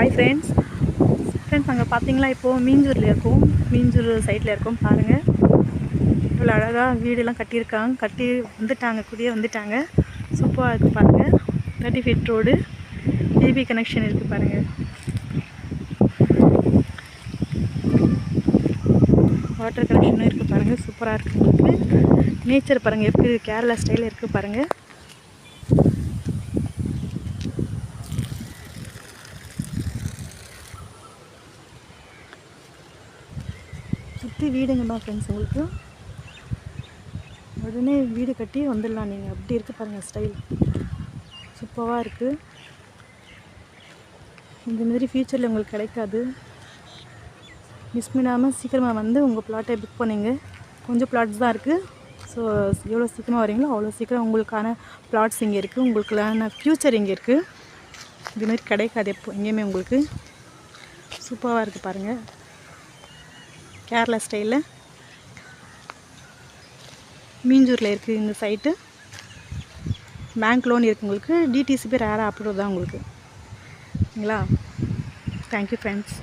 Hi friends அங்கே பார்த்தீங்களா இப்போது மீஞ்சூரில் இருக்கோம். மீஞ்சூர் சைட்டில் இருக்கோம். பாருங்கள் இவ்வளோ அழகாக வீடெல்லாம் கட்டியிருக்காங்க. கட்டி வந்துட்டாங்க, குடியே வந்துட்டாங்க. சூப்பராக இருக்குது பாருங்கள். 30 feet ரோடு, டிபி கனெக்ஷன் இருக்குது பாருங்கள். வாட்டர் கனெக்ஷனும் இருக்குது பாருங்கள். சூப்பராக இருக்குது. உங்களுக்கு நேச்சர் பாருங்கள் எப்படி கேரளா ஸ்டைலில் இருக்குது பாருங்கள். சுற்றி வீடுங்க தான் ஃப்ரெண்ட்ஸ். உங்களுக்கு உடனே வீடு கட்டி வந்துடலாம் நீங்கள். அப்படி இருக்குது பாருங்கள் ஸ்டைல். சூப்பராக இருக்குது. இந்த மாதிரி ஃப்யூச்சரில் உங்களுக்கு கிடைக்காது. மிஸ் பண்ணாமல் சீக்கிரமாக வந்து உங்கள் பிளாட்டை புக் பண்ணிங்க. கொஞ்சம் பிளாட்ஸ் தான் இருக்குது. ஸோ எவ்வளோ சீக்கிரமாக வரீங்களோ அவ்வளோ சீக்கிரம் உங்களுக்கான பிளாட்ஸ் இங்கே இருக்குது. உங்களுக்கான ஃப்யூச்சர் இங்கே இருக்குது. இதுமாதிரி கிடைக்காது எப்போ எங்கேயுமே. உங்களுக்கு சூப்பராக இருக்குது பாருங்கள். கேரளா ஸ்டைலில் மீஞ்சூரில் இருக்குது இந்த சைட்டு. பேங்க் லோன் இருக்குது உங்களுக்கு. டிடிசிபி ரேராக அப்ரூவ் தான் உங்களுக்கு. ஓகேங்களா? Thank you friends.